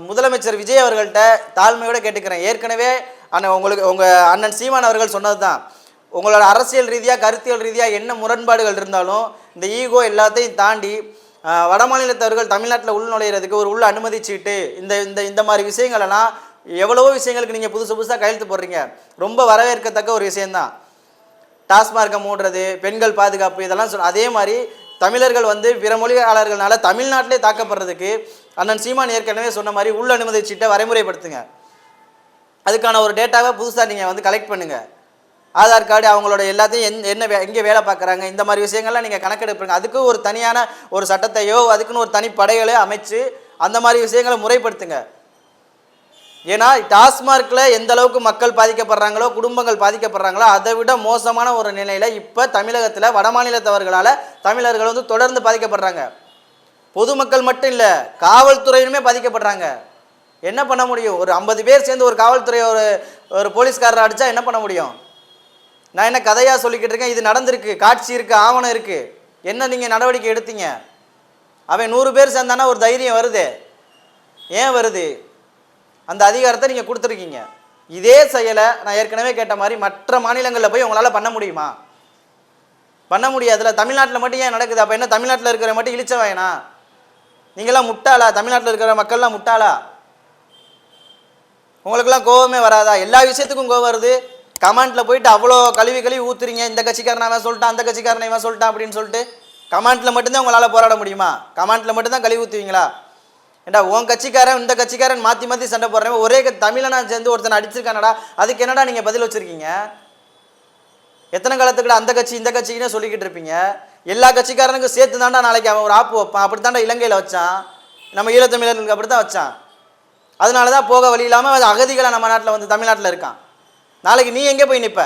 முதலமைச்சர் விஜய் அவர்கள்ட்ட தாழ்மையோட கேட்டுக்கிறேன். ஏற்கனவே உங்களுக்கு உங்கள் அண்ணன் சீமான் அவர்கள் சொன்னது தான், உங்களோட அரசியல் ரீதியாக கருத்தியல் ரீதியாக என்ன முரண்பாடுகள் இருந்தாலும் இந்த ஈகோ எல்லாத்தையும் தாண்டி வட மாநிலத்தவர்கள் தமிழ்நாட்டில் உள்நுழைகிறதுக்கு ஒரு உள்ள அனுமதி சீட்டு, இந்த இந்த இந்த மாதிரி விஷயங்களெல்லாம் எவ்வளவோ விஷயங்களுக்கு நீங்கள் புதுசாக கையெழுத்து போடுறீங்க. ரொம்ப வரவேற்கத்தக்க ஒரு விஷயந்தான். டாஸ்மார்க்கை மூடுறது, பெண்கள் பாதுகாப்பு, இதெல்லாம் அதே மாதிரி தமிழர்கள் பிற மொழியாளர்களால் தமிழ்நாட்டிலே தாக்கப்படுறதுக்கு அண்ணன் சீமான் ஏற்கனவே சொன்ன மாதிரி உள்ள அனுமதி சீட்டை வரைமுறைப்படுத்துங்க. அதுக்கான ஒரு டேட்டாவை புதுசாக நீங்கள் கலெக்ட் பண்ணுங்கள். ஆதார் கார்டு, அவங்களோட எல்லாத்தையும் எங்கே வேலை பார்க்குறாங்க, இந்த மாதிரி விஷயங்கள்லாம் நீங்கள் கணக்கெடுப்புங்க. அதுக்கு ஒரு தனியான ஒரு சட்டத்தையோ அதுக்குன்னு ஒரு தனி படைகளோ அமைச்சு அந்த மாதிரி விஷயங்களை முறைப்படுத்துங்க. ஏன்னா டாஸ்மார்க்கில் எந்த அளவுக்கு மக்கள் பாதிக்கப்படுறாங்களோ, குடும்பங்கள் பாதிக்கப்படுறாங்களோ, அதை விட மோசமான ஒரு நிலையில் இப்போ தமிழகத்தில் வட மாநிலத்தவர்களால் தமிழர்கள் தொடர்ந்து பாதிக்கப்படுறாங்க. பொதுமக்கள் மட்டும் இல்லை, காவல்துறையினுமே பாதிக்கப்படுறாங்க. என்ன பண்ண முடியும்? ஒரு 50 பேர் சேர்ந்து ஒரு காவல்துறை ஒரு போலீஸ்காரரை அடித்தா என்ன பண்ண முடியும்? நான் என்ன கதையாக சொல்லிக்கிட்டு இருக்கேன்? இது நடந்திருக்கு, காட்சி இருக்குது, ஆவணம் இருக்குது. என்ன நீங்கள் நடவடிக்கை எடுத்தீங்க? அவன் 100 பேர் சேர்ந்தானா ஒரு தைரியம் வருது. ஏன் வருது? அந்த அதிகாரத்தை நீங்கள் கொடுத்துருக்கீங்க. இதே செயலை நான் ஏற்கனவே கேட்ட மாதிரி மற்ற மாநிலங்களில் போய் உங்களால் பண்ண முடியுமா? பண்ண முடியாதுல்ல. தமிழ்நாட்டில் மட்டும் ஏன் நடக்குது? அப்போ என்ன தமிழ்நாட்டில் இருக்கிற மட்டும் இழிச்ச வேணா? நீங்களாம் முட்டாளா? தமிழ்நாட்டில் இருக்கிற மக்கள்லாம் முட்டாளா? உங்களுக்கெல்லாம் கோவமே வராதா? எல்லா விஷயத்துக்கும் கோவம் வருது. கமெண்ட்டில் போயிட்டு அவ்வளோ கழுவி ஊற்றுறீங்க. இந்த கட்சிக்காரன் அவன் சொல்லிட்டான், அந்த கட்சிக்காரன் இவன் சொல்லிட்டான் அப்படின்னு சொல்லிட்டு கமெண்ட்டில் மட்டும்தான் உங்களால் போராட முடியுமா? கமெண்ட்டில் மட்டும்தான் கழுவி ஊற்றுவீங்களா? ஏண்டா உன் கட்சிக்காரன் இந்த கட்சிக்காரன் மாற்றி சண்டை போடுறேன், ஒரே தமிழனா சேர்ந்து ஒருத்தனை அடிச்சிருக்கானடா, அதுக்கு என்னடா நீங்கள் பதில் வச்சுருக்கீங்க? எத்தனை காலத்துக்கு அந்த கட்சி இந்த கட்சிக்குன்னே சொல்லிக்கிட்டு இருப்பீங்க? எல்லா கட்சிக்காரனுக்கும் சேர்த்து தாண்டா நாளைக்கு அவன் ஒரு ஆப்பு வைப்பான். அப்படி தாண்டா இலங்கையில் வச்சான், நம்ம ஈழத்தமிழர்களுக்கு அப்படி தான் வச்சான். அதனால தான் போக வழி இல்லாமல் அகதிகளை நம்ம நாட்டில் தமிழ்நாட்டில் இருக்கான். நாளைக்கு நீ எங்கே போய் நிற்ப?